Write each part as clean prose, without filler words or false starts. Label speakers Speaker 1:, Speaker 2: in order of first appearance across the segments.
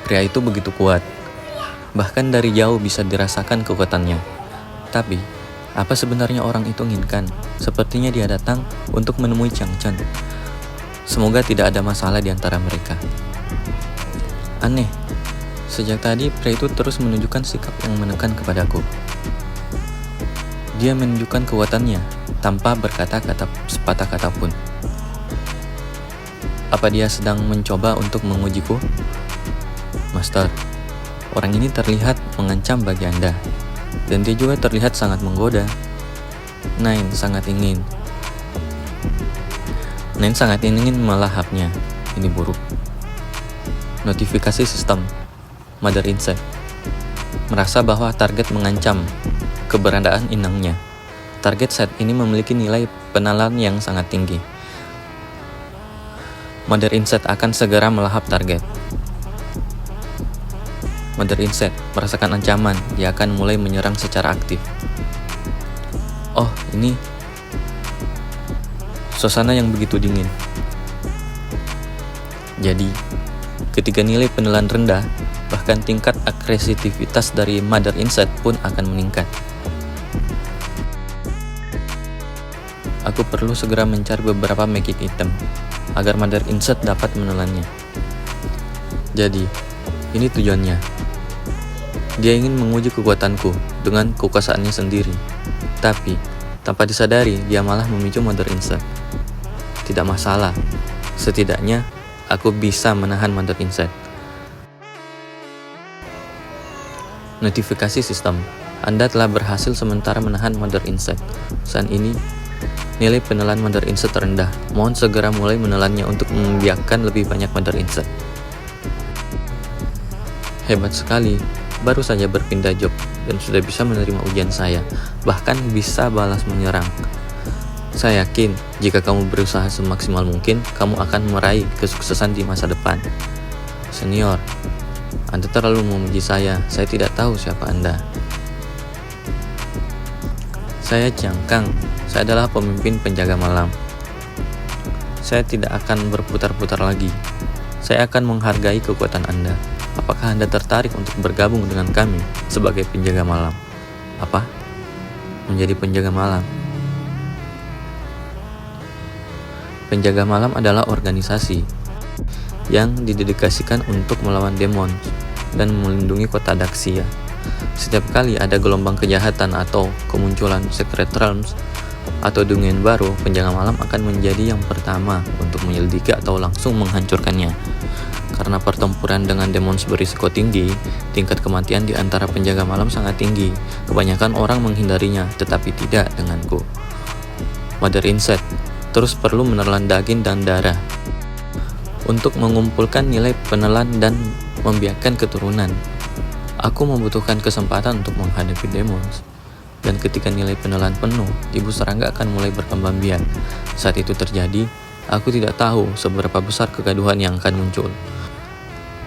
Speaker 1: Pria itu begitu kuat. Bahkan dari jauh bisa dirasakan kekuatannya. Tapi, apa sebenarnya orang itu inginkan? Sepertinya dia datang untuk menemui Chang Chen. Semoga tidak ada masalah di antara mereka. Aneh, sejak tadi pria itu terus menunjukkan sikap yang menekan kepadaku. Dia menunjukkan kekuatannya tanpa berkata-kata sepatah kata pun. Apa dia sedang mencoba untuk mengujiku? Master, orang ini terlihat mengancam bagi Anda, dan dia juga terlihat sangat menggoda. Nine sangat ingin melahapnya. Ini buruk. Notifikasi sistem Mother Insect merasa bahwa target mengancam keberadaan inangnya. Target set ini memiliki nilai penelan yang sangat tinggi. Mother Insect akan segera melahap target. Mother Insect merasakan ancaman, dia akan mulai menyerang secara aktif. Oh, ini suasana yang begitu dingin. Jadi, ketika nilai penelan rendah, bahkan tingkat agresivitas dari Mother Insect pun akan meningkat. Aku perlu segera mencari beberapa magic item agar Mother Insect dapat menelannya. Jadi, ini tujuannya. Dia ingin menguji kekuatanku dengan kekuasaannya sendiri. Tapi, tanpa disadari, dia malah memicu Mother Insect. Tidak masalah. Setidaknya, aku bisa menahan Mother Insect. Notifikasi sistem. Anda telah berhasil sementara menahan Mother Insect. Saat ini, nilai penelan Mother Insect rendah. Mohon segera mulai menelannya untuk membiarkan lebih banyak Mother Insect. Hebat sekali. Baru saja berpindah job dan sudah bisa menerima ujian saya, bahkan bisa balas menyerang. Saya yakin jika kamu berusaha semaksimal mungkin, kamu akan meraih kesuksesan di masa depan. Senior, Anda terlalu memuji saya tidak tahu siapa Anda. Saya Jiang Kang, saya adalah pemimpin penjaga malam. Saya tidak akan berputar-putar lagi. Saya akan menghargai kekuatan Anda. Apakah Anda tertarik untuk bergabung dengan kami sebagai penjaga malam? Apa? Menjadi penjaga malam? Penjaga malam adalah organisasi yang didedikasikan untuk melawan demon dan melindungi kota Daxia. Setiap kali ada gelombang kejahatan atau kemunculan Secret Realms atau dunia baru, penjaga malam akan menjadi yang pertama untuk menyelidiki atau langsung menghancurkannya. Karena pertempuran dengan demon berisiko tinggi, tingkat kematian di antara penjaga malam sangat tinggi. Kebanyakan orang menghindarinya, tetapi tidak denganku. Mother Insect terus perlu menelan daging dan darah untuk mengumpulkan nilai penelan dan membiarkan keturunan. Aku membutuhkan kesempatan untuk menghadapi demons. Dan ketika nilai penelan penuh, ibu serangga akan mulai berkembang biak. Saat itu terjadi, aku tidak tahu seberapa besar kegaduhan yang akan muncul.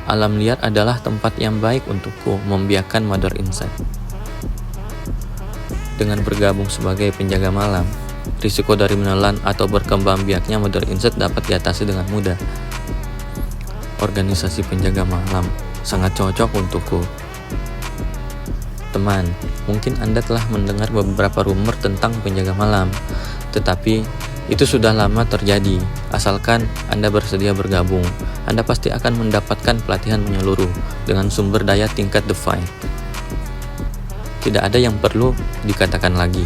Speaker 1: Alam liar adalah tempat yang baik untukku membiarkan Mother Insect. Dengan bergabung sebagai penjaga malam, risiko dari menelan atau berkembang biaknya Mother Insect dapat diatasi dengan mudah. Organisasi penjaga malam sangat cocok untukku. Teman, mungkin Anda telah mendengar beberapa rumor tentang penjaga malam, tetapi itu sudah lama terjadi. Asalkan Anda bersedia bergabung, Anda pasti akan mendapatkan pelatihan menyeluruh dengan sumber daya tingkat Divine. Tidak ada yang perlu dikatakan lagi.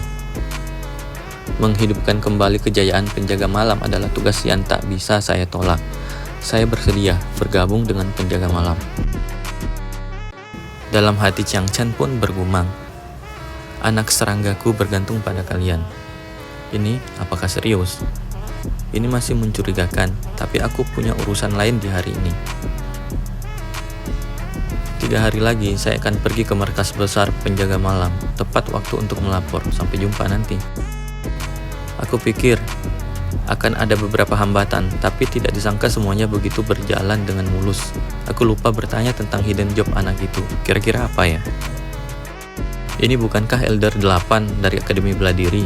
Speaker 1: Menghidupkan kembali kejayaan penjaga malam adalah tugas yang tak bisa saya tolak. Saya bersedia bergabung dengan penjaga malam. Dalam hati Chang Chen pun bergumam. Anak seranggaku bergantung pada kalian. Ini apakah serius? Ini masih mencurigakan, tapi aku punya urusan lain di hari ini. 3 hari lagi saya akan pergi ke markas besar penjaga malam, tepat waktu untuk melapor. Sampai jumpa nanti. Aku pikir akan ada beberapa hambatan, tapi tidak disangka semuanya begitu berjalan dengan mulus. Aku lupa bertanya tentang hidden job anak itu. Kira-kira apa ya? Ini bukankah Elder 8 dari Akademi Bela Diri?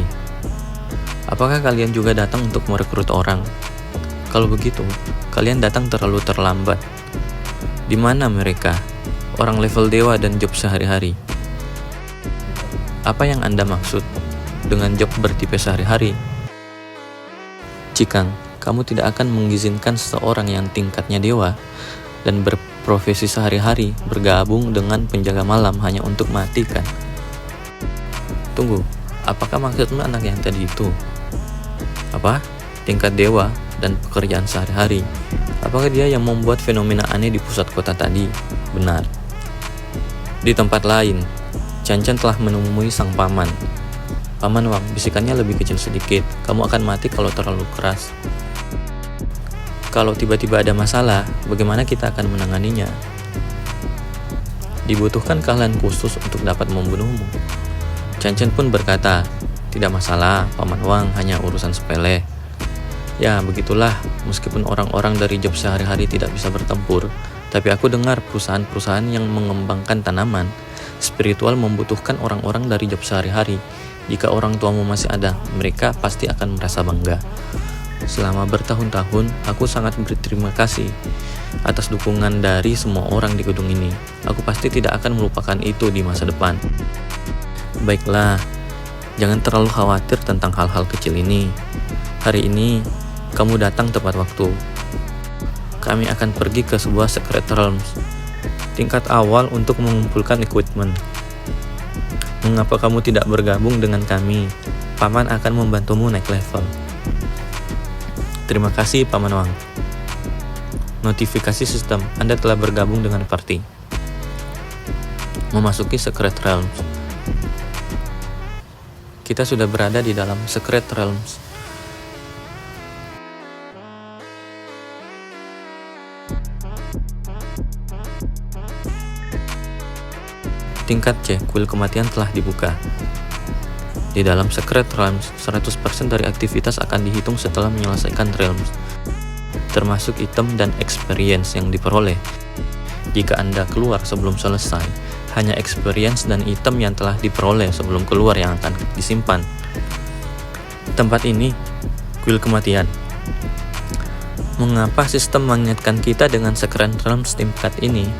Speaker 1: Apakah kalian juga datang untuk merekrut orang? Kalau begitu, kalian datang terlalu terlambat. Di mana mereka? Orang level dewa dan job sehari-hari. Apa yang Anda maksud dengan job bertipe sehari-hari? Cikang, kamu tidak akan mengizinkan seseorang yang tingkatnya dewa dan berprofesi sehari-hari bergabung dengan penjaga malam hanya untuk mati kan? Tunggu, apakah maksudmu anak yang tadi itu? Apa? Tingkat dewa dan pekerjaan sehari-hari. Apakah dia yang membuat fenomena aneh di pusat kota tadi? Benar. Di tempat lain, Chan Chan telah menemui sang paman. Paman Wang, bisikannya lebih kecil sedikit. Kamu akan mati kalau terlalu keras. Kalau tiba-tiba ada masalah, bagaimana kita akan menanganinya? Dibutuhkan keahlian khusus untuk dapat membunuhmu. Chan Chan pun berkata, tidak masalah, Paman Wang, hanya urusan sepele. Ya, begitulah, meskipun orang-orang dari job sehari-hari tidak bisa bertempur, tapi aku dengar perusahaan-perusahaan yang mengembangkan tanaman spiritual membutuhkan orang-orang dari job sehari-hari. Jika orang tuamu masih ada, mereka pasti akan merasa bangga. Selama bertahun-tahun, aku sangat berterima kasih atas dukungan dari semua orang di gedung ini. Aku pasti tidak akan melupakan itu di masa depan. Baiklah, jangan terlalu khawatir tentang hal-hal kecil ini. Hari ini, kamu datang tepat waktu. Kami akan pergi ke sebuah Secret Realms, tingkat awal untuk mengumpulkan equipment. Mengapa kamu tidak bergabung dengan kami? Paman akan membantumu naik level. Terima kasih, Paman Wang. Notifikasi sistem, Anda telah bergabung dengan party. Memasuki Secret Realms. Kita sudah berada di dalam Secret Realms. Tingkat C, kuil kematian telah dibuka. Di dalam Secret Realms, 100% dari aktivitas akan dihitung setelah menyelesaikan realms, termasuk item dan experience yang diperoleh. Jika Anda keluar sebelum selesai, hanya experience dan item yang telah diperoleh sebelum keluar yang akan disimpan. Tempat ini, kuil kematian. Mengapa sistem mengingatkan kita dengan Secret Realms tingkat ini?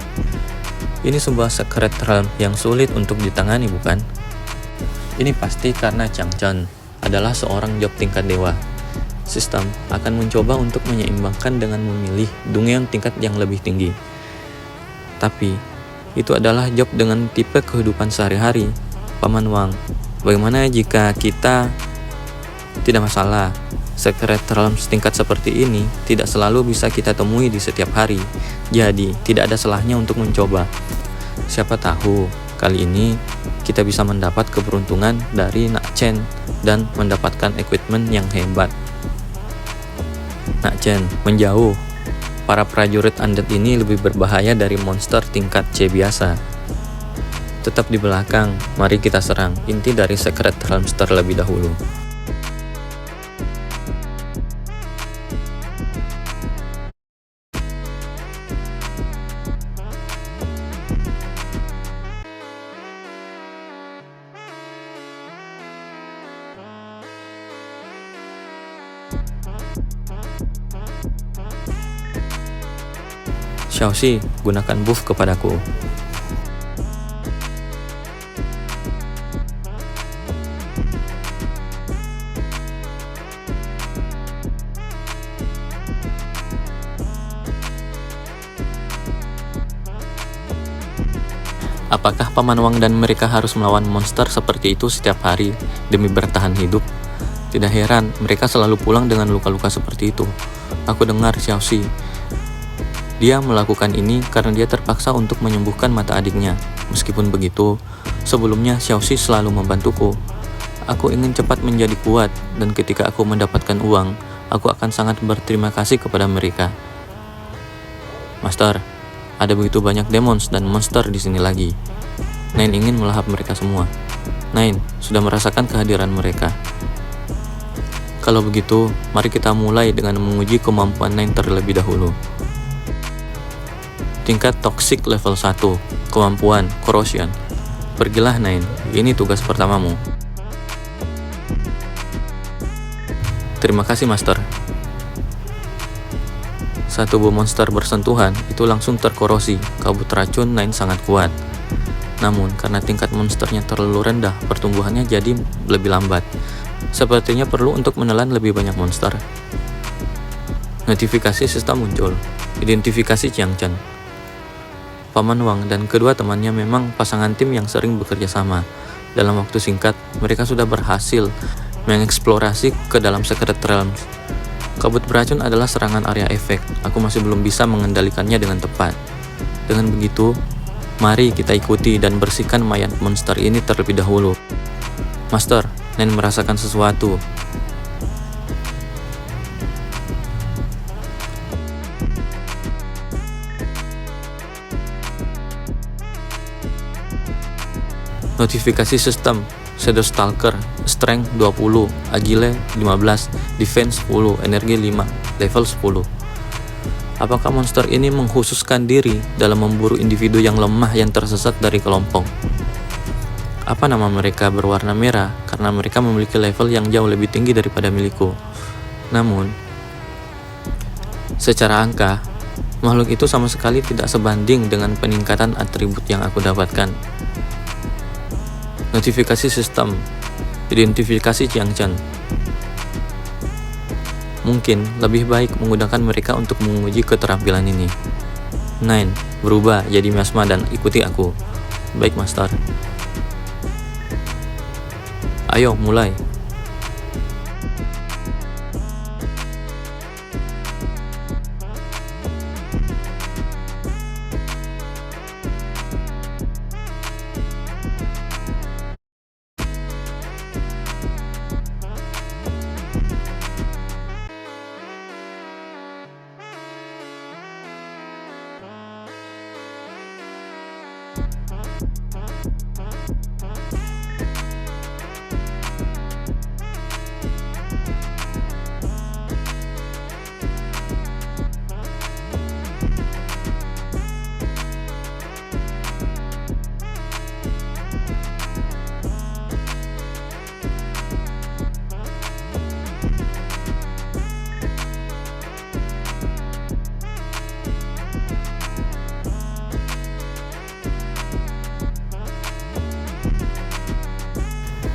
Speaker 1: Ini sebuah Secret Realm yang sulit untuk ditangani, bukan? Ini pasti karena Chang Chan adalah seorang job tingkat dewa. Sistem akan mencoba untuk menyeimbangkan dengan memilih Dungeon tingkat yang lebih tinggi. Tapi, itu adalah job dengan tipe kehidupan sehari-hari. Paman Wang, bagaimana jika kita... Tidak masalah, Secret Realms tingkat seperti ini tidak selalu bisa kita temui di setiap hari. Jadi, tidak ada salahnya untuk mencoba. Siapa tahu, kali ini kita bisa mendapat keberuntungan dari Nak Chen dan mendapatkan equipment yang hebat. Nak Chen, menjauh. Para prajurit undead ini lebih berbahaya dari monster tingkat C biasa. Tetap di belakang, mari kita serang inti dari Secret Realms terlebih dahulu. Xiaoxi, gunakan buff kepadaku. Apakah Paman Wang dan mereka harus melawan monster seperti itu setiap hari demi bertahan hidup? Tidak heran, mereka selalu pulang dengan luka-luka seperti itu. Aku dengar Xiaoxi. Dia melakukan ini karena dia terpaksa untuk menyembuhkan mata adiknya. Meskipun begitu, sebelumnya Xiaoxi selalu membantuku. Aku ingin cepat menjadi kuat, dan ketika aku mendapatkan uang, aku akan sangat berterima kasih kepada mereka. Master, ada begitu banyak demons dan monster di sini lagi. Nine ingin melahap mereka semua. Nine sudah merasakan kehadiran mereka. Kalau begitu, mari kita mulai dengan menguji kemampuan Nine terlebih dahulu. Tingkat Toxic level 1, kemampuan Corrosion. Pergilah Nine, ini tugas pertamamu. Terima kasih Master. 1 saat tubuh monster bersentuhan, itu langsung terkorosi. Kabut racun Nine sangat kuat. Namun, karena tingkat monsternya terlalu rendah, pertumbuhannya jadi lebih lambat. Sepertinya perlu untuk menelan lebih banyak monster. Notifikasi sistem muncul. Identifikasi Chiang Chen. Paman Wang dan kedua temannya memang pasangan tim yang sering bekerja sama. Dalam waktu singkat, mereka sudah berhasil mengeksplorasi ke dalam Secret Realms. Kabut beracun adalah serangan area efek. Aku masih belum bisa mengendalikannya dengan tepat. Dengan begitu, mari kita ikuti dan bersihkan mayat monster ini terlebih dahulu. Master, Nen merasakan sesuatu. Notifikasi sistem. Shadow Stalker, Strength 20, Agile 15, Defense 10, Energi 5, Level 10. Apakah monster ini mengkhususkan diri dalam memburu individu yang lemah yang tersesat dari kelompok? Apa nama mereka berwarna merah karena mereka memiliki level yang jauh lebih tinggi daripada milikku. Namun, secara angka, makhluk itu sama sekali tidak sebanding dengan peningkatan atribut yang aku dapatkan. Notifikasi sistem. Identifikasi Chiang Chen. Mungkin lebih baik menggunakan mereka untuk menguji keterampilan ini. Nine, berubah jadi miasma dan ikuti aku. Baik, Master. Ayo, mulai.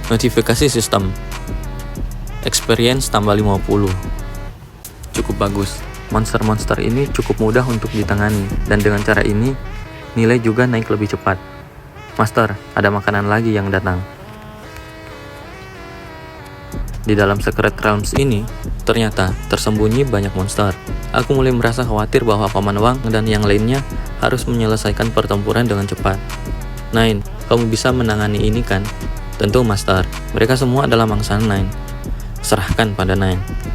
Speaker 1: Notifikasi sistem. Experience tambah 50. Cukup bagus. Monster-monster ini cukup mudah untuk ditangani, dan dengan cara ini, nilai juga naik lebih cepat. Master, ada makanan lagi yang datang. Di dalam Secret Realms ini, ternyata tersembunyi banyak monster. Aku mulai merasa khawatir bahwa Paman Wang dan yang lainnya harus menyelesaikan pertempuran dengan cepat. Nine, kamu bisa menangani ini kan? Tentu, Master. Mereka semua adalah mangsa Nine. Serahkan pada Nine.